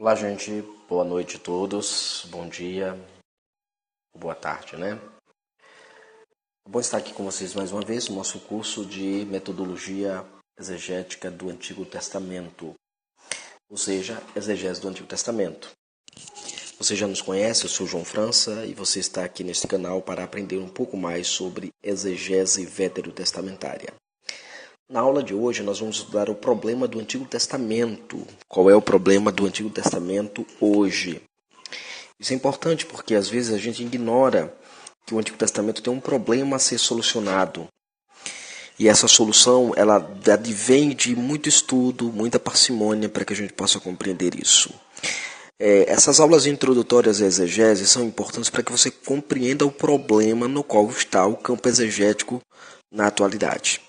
Olá, gente. Boa noite a todos. Bom dia. Boa tarde, né? É bom estar aqui com vocês mais uma vez no nosso curso de metodologia exegética do Antigo Testamento, ou seja, exegese do Antigo Testamento. Você já nos conhece, eu sou João França e você está aqui neste canal para aprender um pouco mais sobre exegese veterotestamentária. Na aula de hoje nós vamos estudar o problema do Antigo Testamento. Qual é o problema do Antigo Testamento hoje? Isso é importante porque às vezes a gente ignora que o Antigo Testamento tem um problema a ser solucionado. E essa solução, ela advém de muito estudo, muita parcimônia para que a gente possa compreender isso. Essas aulas introdutórias à exegese são importantes para que você compreenda o problema no qual está o campo exegético na atualidade.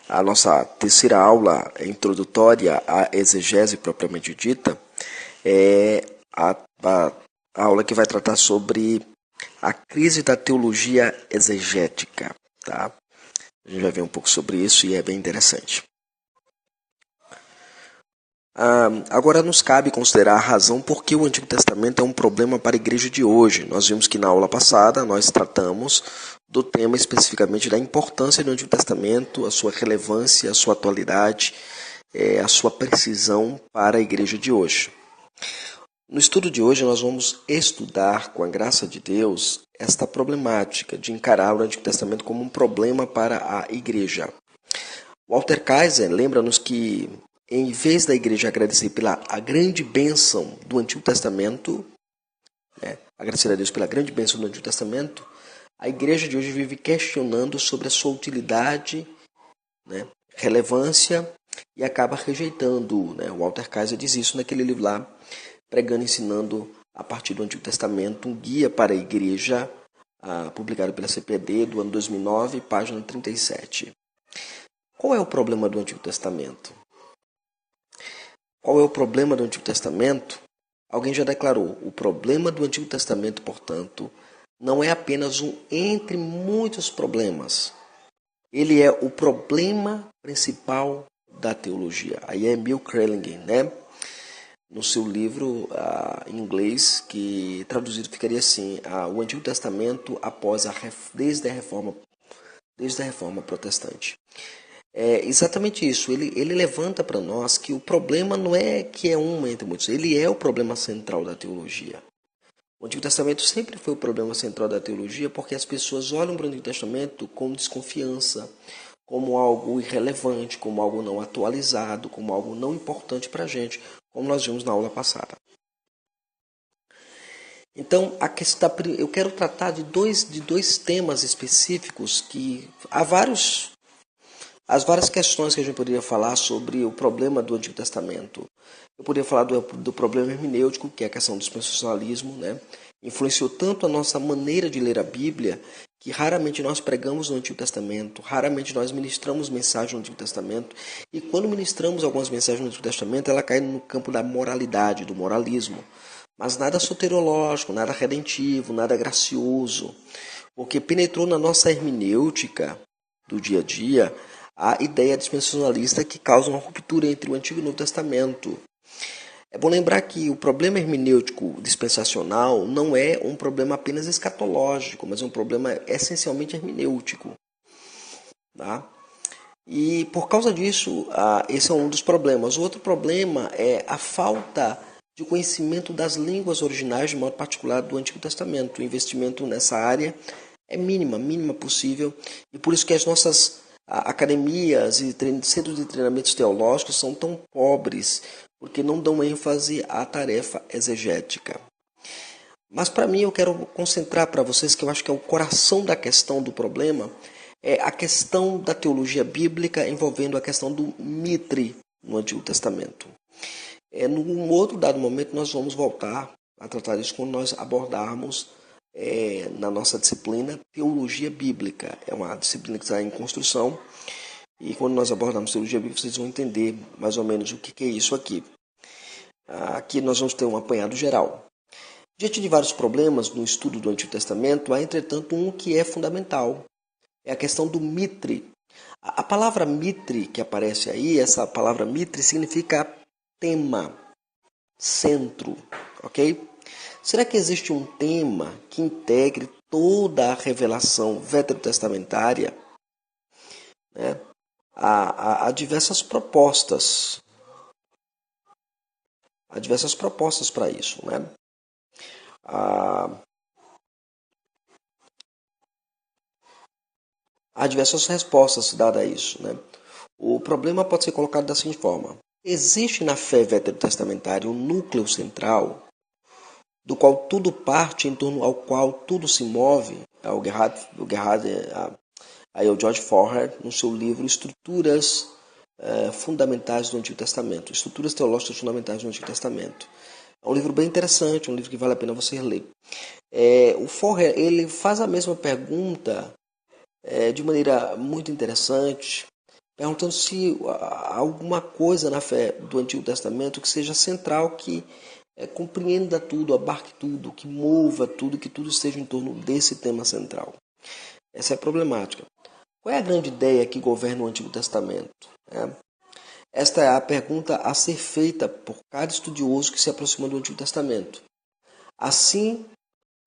A nossa terceira aula introdutória à exegese propriamente dita é a aula que vai tratar sobre a crise da teologia exegética. Tá? A gente vai ver um pouco sobre isso e é bem interessante. Agora nos cabe considerar a razão por que o Antigo Testamento é um problema para a igreja de hoje. Nós vimos que na aula passada nós tratamos do tema especificamente da importância do Antigo Testamento, a sua relevância, a sua atualidade, a sua precisão para a igreja de hoje. No estudo de hoje nós vamos estudar, com a graça de Deus, esta problemática de encarar o Antigo Testamento como um problema para a igreja. Walter Kaiser lembra-nos que, em vez da igreja agradecer pela a grande bênção do Antigo Testamento, agradecer a Deus pela grande bênção do Antigo Testamento, a igreja de hoje vive questionando sobre a sua utilidade, relevância, e acaba rejeitando. O Walter Kaiser diz isso naquele livro lá, Pregando e Ensinando a partir do Antigo Testamento, um guia para a igreja, publicado pela CPD do ano 2009, página 37. Qual é o problema do Antigo Testamento? Qual é o problema do Antigo Testamento? Alguém já declarou, o problema do Antigo Testamento, portanto, não é apenas um entre muitos problemas. Ele é o problema principal da teologia. Aí é Bill Crellinger, no seu livro em inglês, que traduzido ficaria assim, o Antigo Testamento após desde a Reforma Protestante. É exatamente isso, ele levanta para nós que o problema não é que é um entre muitos, ele é o problema central da teologia. O Antigo Testamento sempre foi o problema central da teologia porque as pessoas olham para o Antigo Testamento com desconfiança, como algo irrelevante, como algo não atualizado, como algo não importante para a gente, como nós vimos na aula passada. Então, eu quero tratar de dois temas específicos que as várias questões que a gente poderia falar sobre o problema do Antigo Testamento. Eu poderia falar do problema hermenêutico, que é a questão do dispensacionalismo, influenciou tanto a nossa maneira de ler a Bíblia, que raramente nós pregamos no Antigo Testamento, raramente nós ministramos mensagem no Antigo Testamento, e quando ministramos algumas mensagens no Antigo Testamento, ela cai no campo da moralidade, do moralismo. Mas nada soteriológico, nada redentivo, nada gracioso, porque penetrou na nossa hermenêutica do dia a dia a ideia dispensacionalista que causa uma ruptura entre o Antigo e o Novo Testamento. É bom lembrar que o problema hermenêutico dispensacional não é um problema apenas escatológico, mas é um problema essencialmente hermenêutico. Tá? E por causa disso, esse é um dos problemas. O outro problema é a falta de conhecimento das línguas originais, de modo particular do Antigo Testamento. O investimento nessa área é mínima possível, e por isso que as nossas academias e centros de treinamentos teológicos são tão pobres, porque não dão ênfase à tarefa exegética. Mas para mim eu quero concentrar para vocês que eu acho que é o coração da questão do problema, é a questão da teologia bíblica envolvendo a questão do mitre no Antigo Testamento. Num outro dado momento nós vamos voltar a tratar isso quando nós abordarmos na nossa disciplina Teologia Bíblica. É uma disciplina que está em construção, e quando nós abordarmos Teologia Bíblica vocês vão entender mais ou menos o que é isso aqui. Aqui nós vamos ter um apanhado geral. Diante de vários problemas no estudo do Antigo Testamento, há entretanto um que é fundamental, é a questão do mitre. A palavra mitre que aparece aí, essa palavra mitre significa tema, centro, ok? Será que existe um tema que integre toda a revelação veterotestamentária? Né? Há diversas propostas. Há diversas propostas para isso, né? Há diversas respostas dadas a isso, né? O problema pode ser colocado da seguinte forma: existe na fé veterotestamentária um núcleo central do qual tudo parte, em torno ao qual tudo se move. Aí o George Forher, no seu livro Estruturas Fundamentais do Antigo Testamento, Estruturas Teológicas Fundamentais do Antigo Testamento. É um livro bem interessante, um livro que vale a pena você ler. O Forrer, ele faz a mesma pergunta de maneira muito interessante, perguntando se há alguma coisa na fé do Antigo Testamento que seja central, que compreenda tudo, abarque tudo, que mova tudo, que tudo esteja em torno desse tema central. Essa é a problemática. Qual é a grande ideia que governa o Antigo Testamento? Esta é a pergunta a ser feita por cada estudioso que se aproxima do Antigo Testamento. Assim,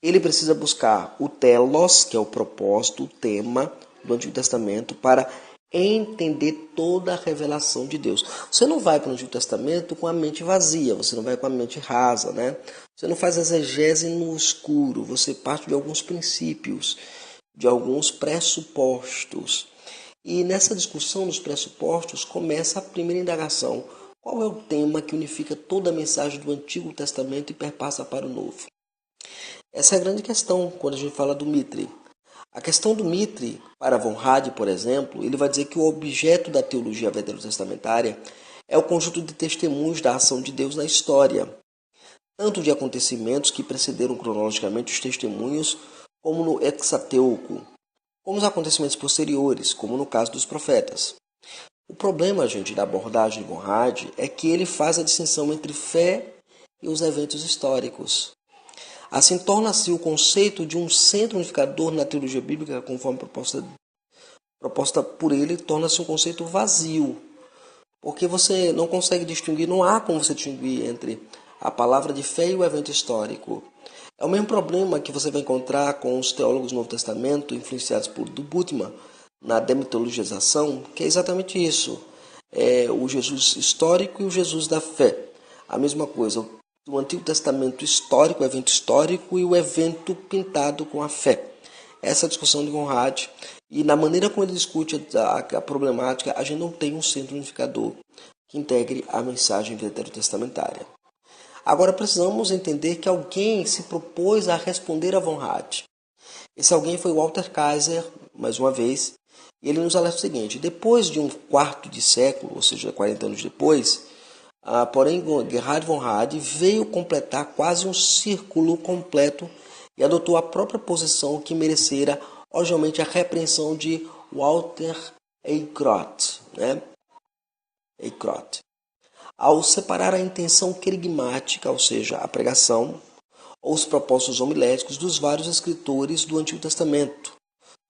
ele precisa buscar o telos, que é o propósito, o tema do Antigo Testamento, para entender toda a revelação de Deus. Você não vai para o Antigo Testamento com a mente vazia, você não vai com a mente rasa, né? Você não faz exegese no escuro, você parte de alguns princípios, de alguns pressupostos. E nessa discussão dos pressupostos começa a primeira indagação. Qual é o tema que unifica toda a mensagem do Antigo Testamento e perpassa para o Novo? Essa é a grande questão quando a gente fala do Mitre. A questão do Mitre, para von Rad, por exemplo, ele vai dizer que o objeto da teologia veterotestamentária é o conjunto de testemunhos da ação de Deus na história, tanto de acontecimentos que precederam cronologicamente os testemunhos, como no Hexateuco, como os acontecimentos posteriores, como no caso dos profetas. O problema, gente, da abordagem de von Rad é que ele faz a distinção entre fé e os eventos históricos. Assim, torna-se o conceito de um centro unificador na teologia bíblica, conforme proposta por ele, torna-se um conceito vazio, porque você não consegue distinguir, não há como você distinguir entre a palavra de fé e o evento histórico. É o mesmo problema que você vai encontrar com os teólogos do Novo Testamento, influenciados por Bultmann, na demitologização, que é exatamente isso. É o Jesus histórico e o Jesus da fé. A mesma coisa, o Antigo Testamento histórico, o evento histórico e o evento pintado com a fé. Essa é a discussão de von Rad, e na maneira como ele discute a problemática, a gente não tem um centro unificador que integre a mensagem veterotestamentária. Agora precisamos entender que alguém se propôs a responder a von Rad. Esse alguém foi Walter Kaiser, mais uma vez, e ele nos alerta o seguinte: depois de um quarto de século, ou seja, 40 anos depois, porém, Gerhard von Rad veio completar quase um círculo completo e adotou a própria posição que merecera, obviamente, a repreensão de Walter Eichrodt, né? Eichrodt. Ao separar a intenção querigmática, ou seja, a pregação, ou os propósitos homiléticos dos vários escritores do Antigo Testamento,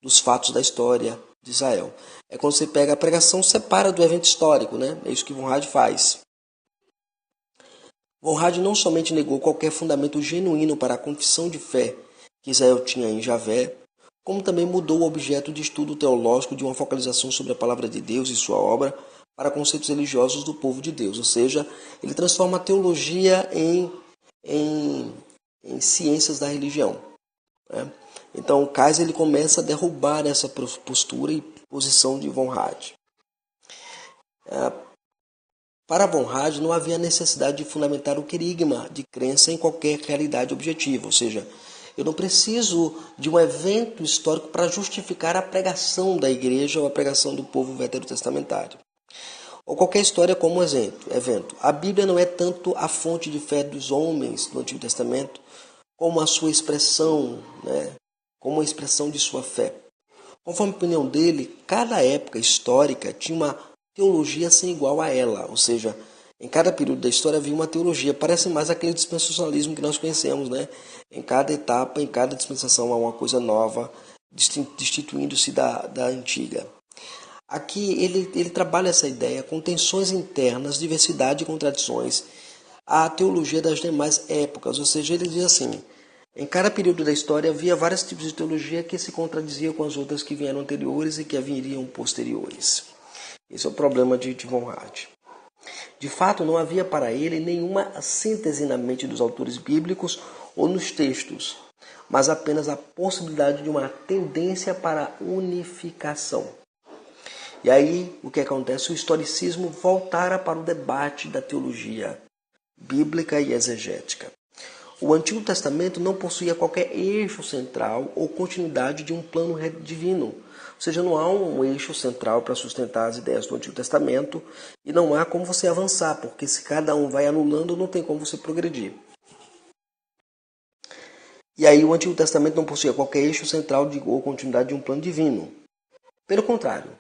dos fatos da história de Israel. É quando você pega a pregação, separa do evento histórico, né? É isso que von Rad faz. Von Rad não somente negou qualquer fundamento genuíno para a confissão de fé que Israel tinha em Javé, como também mudou o objeto de estudo teológico de uma focalização sobre a palavra de Deus e sua obra para conceitos religiosos do povo de Deus. Ou seja, ele transforma a teologia em ciências da religião, né? Então, o Kaiser ele começa a derrubar essa postura e posição de von Rad. Para von Rad, não havia necessidade de fundamentar o querigma de crença em qualquer realidade objetiva, ou seja, eu não preciso de um evento histórico para justificar a pregação da igreja ou a pregação do povo veterotestamentário. Ou qualquer história como evento. A Bíblia não é tanto a fonte de fé dos homens do Antigo Testamento, como a sua expressão, né? Como a expressão de sua fé. Conforme a opinião dele, cada época histórica tinha uma teologia sem igual a ela, ou seja, em cada período da história havia uma teologia. Parece mais aquele dispensacionalismo que nós conhecemos, né? Em cada etapa, em cada dispensação há uma coisa nova, destituindo-se da antiga. Aqui ele trabalha essa ideia com tensões internas, diversidade e contradições, à teologia das demais épocas. Ou seja, ele diz assim, em cada período da história havia vários tipos de teologia que se contradiziam com as outras que vieram anteriores e que viriam posteriores. Esse é o problema de Von Hart. De fato, não havia para ele nenhuma síntese na mente dos autores bíblicos ou nos textos, mas apenas a possibilidade de uma tendência para a unificação. E aí, o que acontece? O historicismo voltara para o debate da teologia bíblica e exegética. O Antigo Testamento não possuía qualquer eixo central ou continuidade de um plano divino. Ou seja, não há um eixo central para sustentar as ideias do Antigo Testamento e não há como você avançar, porque se cada um vai anulando, não tem como você progredir. E aí o Antigo Testamento não possuía qualquer eixo central ou continuidade de um plano divino. Pelo contrário,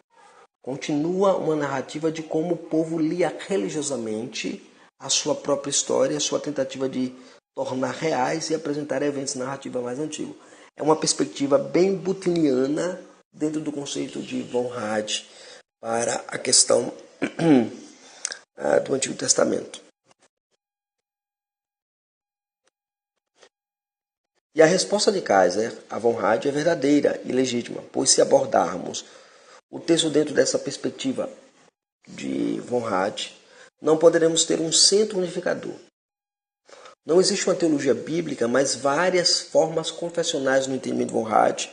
continua uma narrativa de como o povo lia religiosamente a sua própria história, a sua tentativa de tornar reais e apresentar eventos narrativa mais antigos. É uma perspectiva bem butiniana dentro do conceito de Von Hart para a questão do Antigo Testamento. E a resposta de Kaiser a Von Hart é verdadeira e legítima, pois se abordarmos o texto dentro dessa perspectiva de Von Hart, não poderemos ter um centro unificador. Não existe uma teologia bíblica, mas várias formas confessionais no entendimento de Von Hart.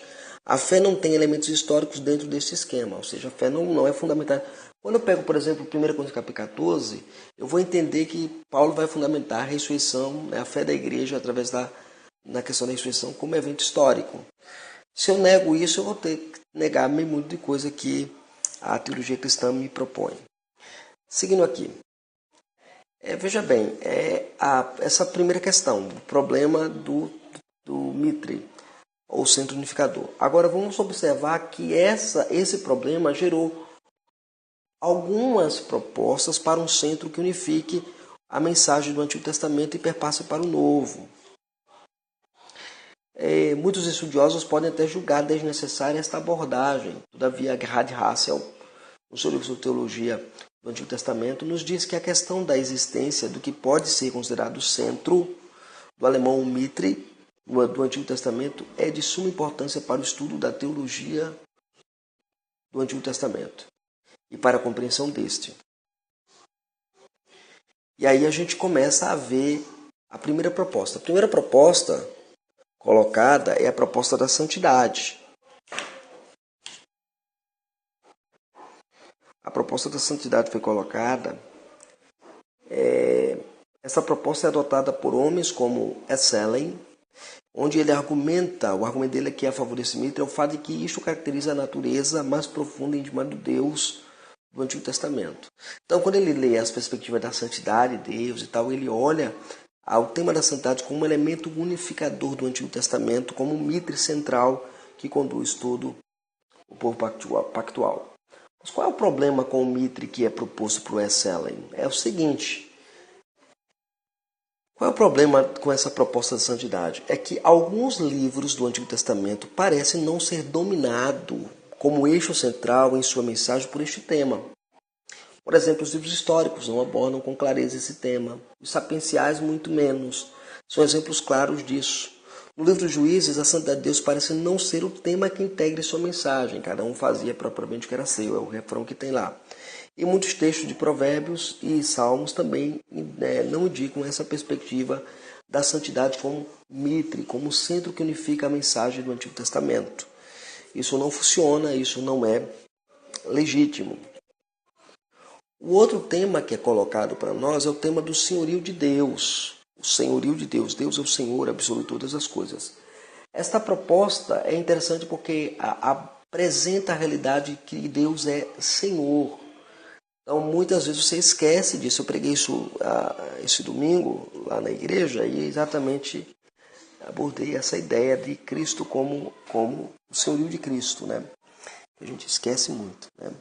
A fé não tem elementos históricos dentro desse esquema, ou seja, a fé não é fundamental. Quando eu pego, por exemplo, 1 Coríntios capítulo 14, eu vou entender que Paulo vai fundamentar a ressurreição, a fé da igreja através na questão da ressurreição como evento histórico. Se eu nego isso, eu vou ter que negar meio muito de coisa que a teologia cristã me propõe. Seguindo aqui. Veja bem, essa primeira questão, o problema do Mitre, ou centro unificador. Agora vamos observar que esse problema gerou algumas propostas para um centro que unifique a mensagem do Antigo Testamento e perpasse para o Novo. Muitos estudiosos podem até julgar desnecessária esta abordagem. Todavia, Gerhard Hassel, no seu livro sobre teologia do Antigo Testamento, nos diz que a questão da existência do que pode ser considerado o centro do alemão Mitre do Antigo Testamento é de suma importância para o estudo da teologia do Antigo Testamento e para a compreensão deste. E aí a gente começa a ver a primeira proposta. A primeira proposta colocada é a proposta da santidade. A proposta da santidade foi colocada. Essa proposta é adotada por homens como Esselen, onde ele argumenta, o argumento dele aqui a favor desse mito é o fato de que isto caracteriza a natureza mais profunda e íntima do Deus do Antigo Testamento. Então, quando ele lê as perspectivas da santidade de Deus e tal, ele olha ao tema da santidade como um elemento unificador do Antigo Testamento, como um mitre central que conduz todo o povo pactual. Mas qual é o problema com o mitre que é proposto por Esselen? É o seguinte: qual é o problema com essa proposta de santidade? É que alguns livros do Antigo Testamento parecem não ser dominados como eixo central em sua mensagem por este tema. Por exemplo, os livros históricos não abordam com clareza esse tema. Os sapienciais, muito menos. São exemplos claros disso. No livro dos Juízes, a santidade de Deus parece não ser o tema que integre sua mensagem. Cada um fazia propriamente o que era seu, é o refrão que tem lá. E muitos textos de Provérbios e Salmos também não indicam essa perspectiva da santidade como mitre, como centro que unifica a mensagem do Antigo Testamento. Isso não funciona, isso não é legítimo. O outro tema que é colocado para nós é o tema do senhorio de Deus. O senhorio de Deus. Deus é o Senhor absoluto de todas as coisas. Esta proposta é interessante porque apresenta a realidade que Deus é Senhor. Então, muitas vezes você esquece disso. Eu preguei isso esse domingo lá na igreja e exatamente abordei essa ideia de Cristo como o senhorio de Cristo, né? A gente esquece muito, né?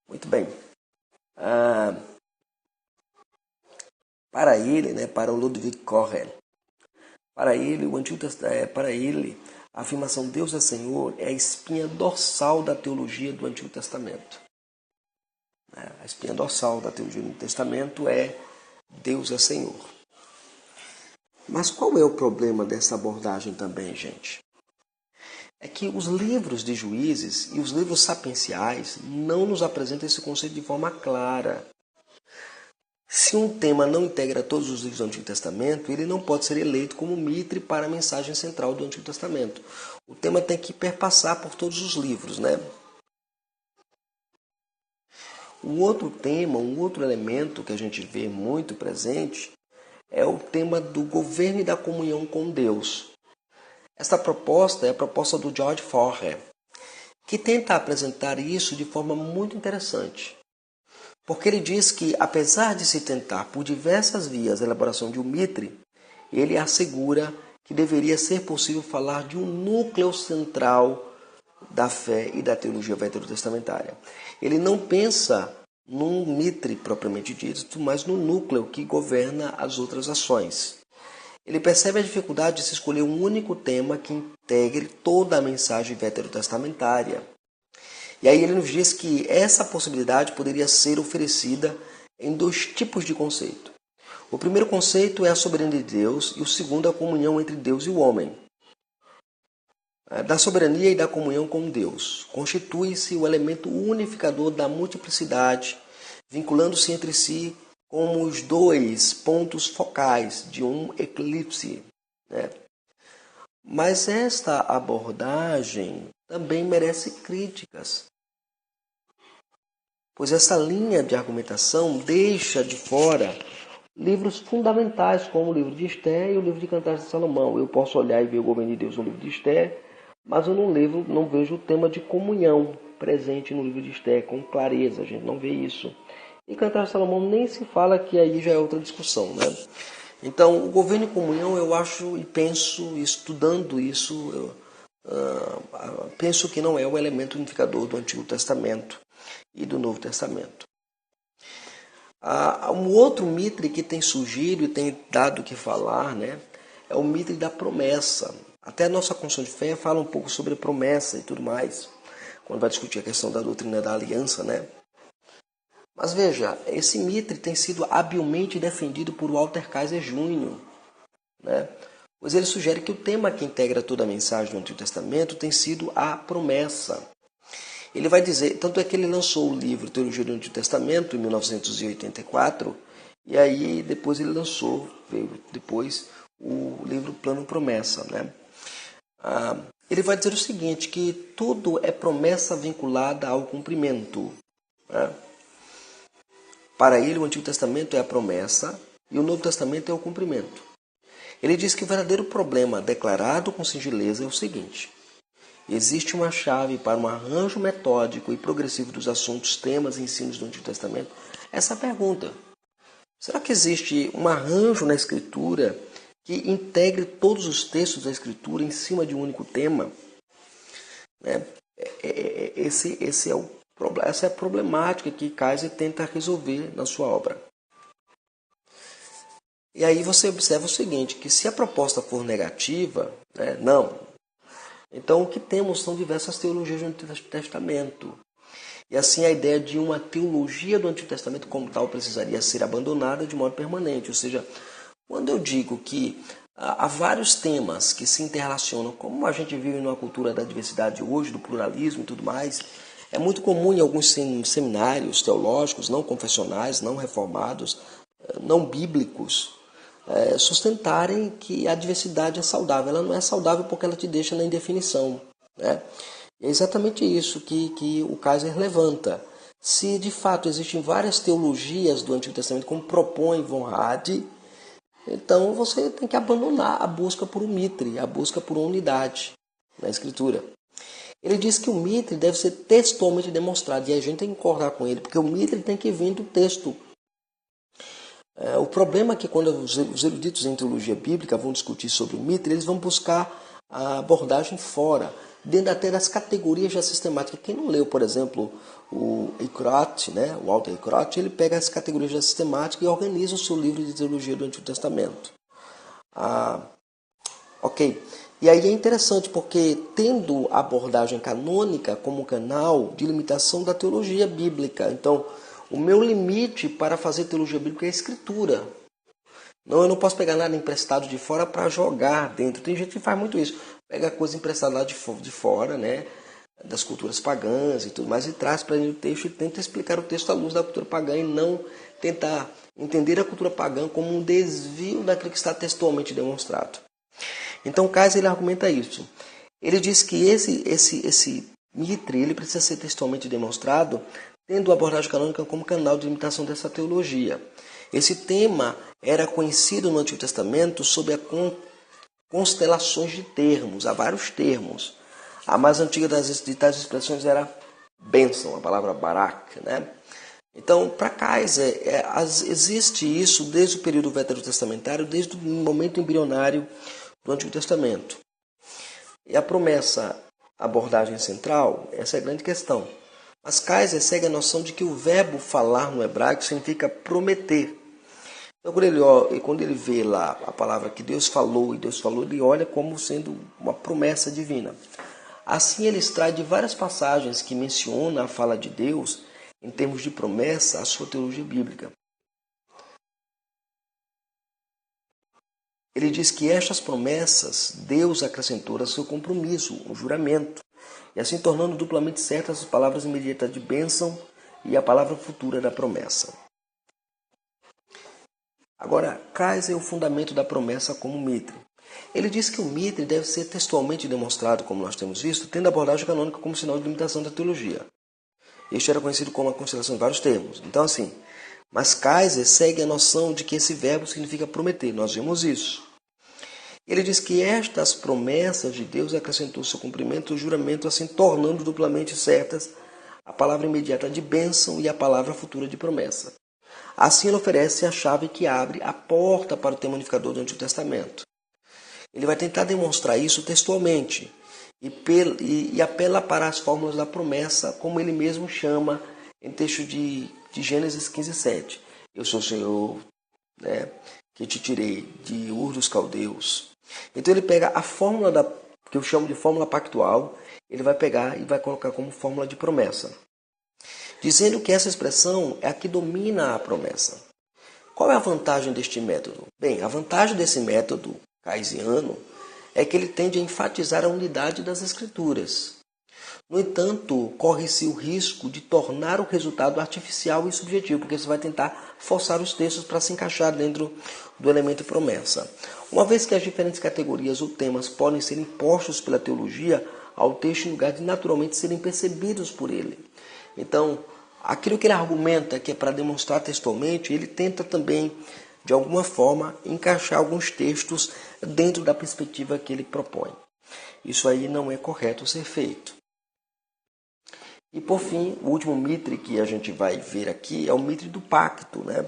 Muito bem. Para ele, né, para o Ludwig Korhel, para ele, a afirmação Deus é Senhor é a espinha dorsal da teologia do Antigo Testamento. A espinha dorsal da teologia do Antigo Testamento é Deus é Senhor. Mas qual é o problema dessa abordagem também, gente? É que os livros de Juízes e os livros sapienciais não nos apresentam esse conceito de forma clara. Se um tema não integra todos os livros do Antigo Testamento, ele não pode ser eleito como mitre para a mensagem central do Antigo Testamento. O tema tem que perpassar por todos os livros, né? Um outro tema, um outro elemento que a gente vê muito presente é o tema do governo e da comunhão com Deus. Esta proposta é a proposta do George Forrer, que tenta apresentar isso de forma muito interessante. Porque ele diz que, apesar de se tentar por diversas vias a elaboração de um mitre, ele assegura que deveria ser possível falar de um núcleo central da fé e da teologia veterotestamentária. Ele não pensa num mitre propriamente dito, mas no núcleo que governa as outras ações. Ele percebe a dificuldade de se escolher um único tema que integre toda a mensagem veterotestamentária. E aí ele nos diz que essa possibilidade poderia ser oferecida em dois tipos de conceito. O primeiro conceito é a soberania de Deus e o segundo é a comunhão entre Deus e o homem. Da soberania e da comunhão com Deus constitui-se o elemento unificador da multiplicidade, vinculando-se entre si como os dois pontos focais de um eclipse, né? Mas esta abordagem também merece críticas, pois essa linha de argumentação deixa de fora livros fundamentais como o livro de Esther e o livro de Cantares de Salomão. Eu posso olhar e ver o governo de Deus no livro de Esther, mas eu não vejo o tema de comunhão presente no livro de Esther com clareza, a gente não vê isso. E Cantares de Salomão nem se fala, que aí já é outra discussão, né? Então, o governo e comunhão, eu acho e penso, estudando isso, penso que não é o elemento unificador do Antigo Testamento e do Novo Testamento. Um outro mitre que tem surgido e tem dado o que falar, né, é o mitre da promessa. Até a nossa confissão de fé fala um pouco sobre promessa e tudo mais, quando vai discutir a questão da doutrina da aliança, né? Mas veja, esse mitre tem sido habilmente defendido por Walter Kaiser Jr., né? Pois ele sugere que o tema que integra toda a mensagem do Antigo Testamento tem sido a promessa. Ele vai dizer, tanto é que ele lançou o livro Teologia do Antigo Testamento em 1984, e aí depois ele veio depois o livro Plano Promessa, né? Ele vai dizer o seguinte, que tudo é promessa vinculada ao cumprimento, né? Para ele, o Antigo Testamento é a promessa e o Novo Testamento é o cumprimento. Ele diz que o verdadeiro problema declarado com singeleza é o seguinte: existe uma chave para um arranjo metódico e progressivo dos assuntos, temas e ensinos do Antigo Testamento? Essa é a pergunta. Será que existe um arranjo na Escritura que integre todos os textos da Escritura em cima de um único tema? Essa é a problemática que Kaiser tenta resolver na sua obra. E aí você observa o seguinte, que se a proposta for negativa, não. Então o que temos são diversas teologias do Antigo Testamento. E assim a ideia de uma teologia do Antigo Testamento como tal precisaria ser abandonada de modo permanente. Ou seja, quando eu digo que há vários temas que se interrelacionam, como a gente vive numa cultura da diversidade hoje, do pluralismo e tudo mais, é muito comum em alguns seminários teológicos, não confessionais, não reformados, não bíblicos, sustentarem que a diversidade é saudável. Ela não é saudável porque ela te deixa na indefinição, né? É exatamente isso que o Kaiser levanta. Se de fato existem várias teologias do Antigo Testamento, como propõe von Rad, então você tem que abandonar a busca por um mitre, a busca por uma unidade na Escritura. Ele diz que o mitre deve ser textualmente demonstrado, e a gente tem que concordar com ele, porque o mitre tem que vir do texto. O problema é que quando os eruditos em teologia bíblica vão discutir sobre o mitre, eles vão buscar a abordagem fora, dentro até das categorias já sistemáticas. Quem não leu, por exemplo, o Eichrot, né, o Walter Eichrot, ele pega as categorias já sistemáticas e organiza o seu livro de teologia do Antigo Testamento. Ok. E aí é interessante porque, tendo a abordagem canônica como canal de limitação da teologia bíblica, então o meu limite para fazer teologia bíblica é a Escritura. Não, eu não posso pegar nada emprestado de fora para jogar dentro. Tem gente que faz muito isso. Pega coisa emprestada lá de fora, né? Das culturas pagãs e tudo mais, e traz para ele o texto e tenta explicar o texto à luz da cultura pagã e não tentar entender a cultura pagã como um desvio daquilo que está textualmente demonstrado. Então, Kaiser ele argumenta isso. Ele diz que esse Mitre ele precisa ser textualmente demonstrado, tendo a abordagem canônica como canal de limitação dessa teologia. Esse tema era conhecido no Antigo Testamento sob a constelações de termos, há vários termos. A mais antiga das ditas expressões era bênção, a palavra barak, né? Então, para Kaiser, existe isso desde o período veterotestamentário, desde o momento embrionário do Antigo Testamento. E a promessa, a abordagem central, essa é a grande questão. Mas Kaiser segue a noção de que o verbo falar no hebraico significa prometer. Então, quando ele vê lá a palavra que Deus falou, ele olha como sendo uma promessa divina. Assim, ele extrai de várias passagens que mencionam a fala de Deus, em termos de promessa, a sua teologia bíblica. Ele diz que estas promessas, Deus acrescentou a seu compromisso, um juramento, e assim tornando duplamente certas as palavras imediatas de bênção e a palavra futura da promessa. Agora, Kaiser é o fundamento da promessa como Mitre. Ele diz que o Mitre deve ser textualmente demonstrado, como nós temos visto, tendo a abordagem canônica como sinal de limitação da teologia. Este era conhecido como a constelação de vários termos. Então, assim, mas Kaiser segue a noção de que esse verbo significa prometer. Nós vimos isso. Ele diz que estas promessas de Deus acrescentou seu cumprimento, o juramento, assim tornando duplamente certas a palavra imediata de bênção e a palavra futura de promessa. Assim, ele oferece a chave que abre a porta para o tema unificador do Antigo Testamento. Ele vai tentar demonstrar isso textualmente e apela para as fórmulas da promessa, como ele mesmo chama em texto de Gênesis 15:7. Eu sou o Senhor, né, que te tirei de Ur dos Caldeus. Então ele pega a fórmula que eu chamo de fórmula pactual, ele vai pegar e vai colocar como fórmula de promessa, dizendo que essa expressão é a que domina a promessa. Qual é a vantagem deste método? Bem, a vantagem desse método keynesiano é que ele tende a enfatizar a unidade das Escrituras. No entanto, corre-se o risco de tornar o resultado artificial e subjetivo, porque você vai tentar forçar os textos para se encaixar dentro do elemento promessa. Uma vez que as diferentes categorias ou temas podem ser impostos pela teologia ao texto em lugar de naturalmente serem percebidos por ele. Então, aquilo que ele argumenta que é para demonstrar textualmente, ele tenta também, de alguma forma, encaixar alguns textos dentro da perspectiva que ele propõe. Isso aí não é correto ser feito. E por fim, o último mitre que a gente vai ver aqui é o mitre do pacto, né?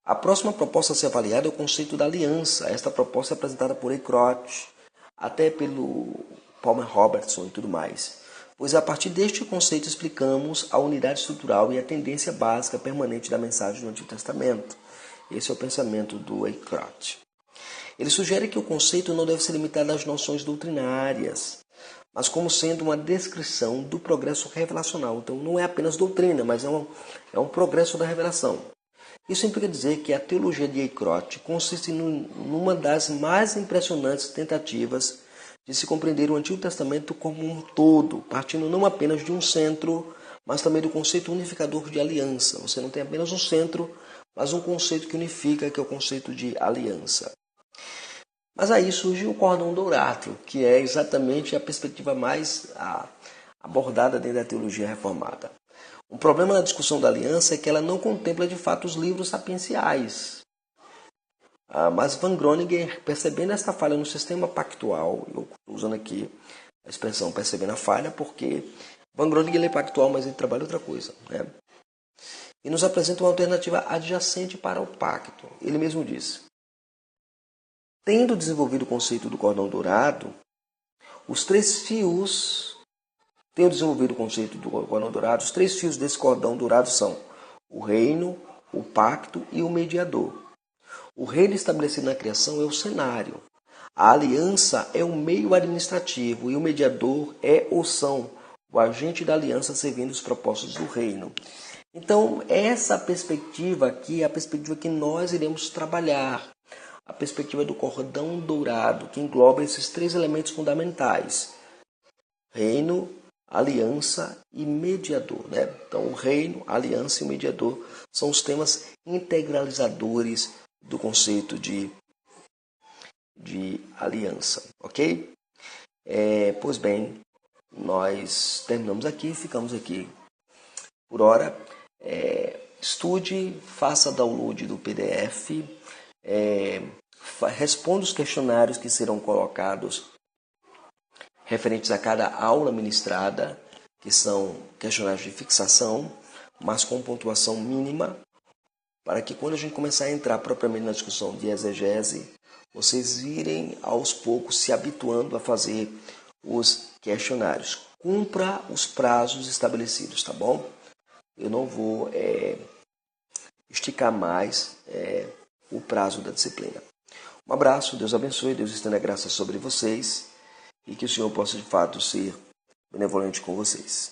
A próxima proposta a ser avaliada é o conceito da aliança. Esta proposta é apresentada por Eichrodt, até pelo Palmer Robertson e tudo mais. Pois a partir deste conceito explicamos a unidade estrutural e a tendência básica permanente da mensagem do Antigo Testamento. Esse é o pensamento do Eichrodt. Ele sugere que o conceito não deve ser limitado às noções doutrinárias, mas como sendo uma descrição do progresso revelacional. Então não é apenas doutrina, mas é um progresso da revelação. Isso implica dizer que a teologia de Eichrodt consiste numa das mais impressionantes tentativas de se compreender o Antigo Testamento como um todo, partindo não apenas de um centro, mas também do conceito unificador de aliança. Você não tem apenas um centro, mas um conceito que unifica, que é o conceito de aliança. Mas aí surge o cordão dourado, que é exatamente a perspectiva mais abordada dentro da teologia reformada. O problema na discussão da aliança é que ela não contempla de fato os livros sapienciais. Mas Van Groningen, percebendo esta falha no sistema pactual, eu estou usando aqui a expressão percebendo a falha, porque Van Groningen é pactual, mas ele trabalha outra coisa, né? E nos apresenta uma alternativa adjacente para o pacto. Ele mesmo diz: tendo desenvolvido o conceito do cordão dourado, os três fios desse cordão dourado são o reino, o pacto e o mediador. O reino estabelecido na criação é o cenário. A aliança é o meio administrativo e o mediador é ou são o agente da aliança servindo os propósitos do reino. Então, essa perspectiva aqui é a perspectiva que nós iremos trabalhar. A perspectiva do cordão dourado, que engloba esses três elementos fundamentais: reino, aliança e mediador. Né? Então, o reino, a aliança e o mediador são os temas integralizadores do conceito de aliança. Ok? Pois bem, nós terminamos aqui, ficamos aqui por hora. Estude, faça download do PDF, responda os questionários que serão colocados referentes a cada aula ministrada, que são questionários de fixação, mas com pontuação mínima, para que quando a gente começar a entrar propriamente na discussão de exegese, vocês irem aos poucos se habituando a fazer os questionários. Cumpra os prazos estabelecidos, tá bom? Eu não vou esticar mais o prazo da disciplina. Um abraço, Deus abençoe, Deus estenda a graça sobre vocês e que o Senhor possa de fato ser benevolente com vocês.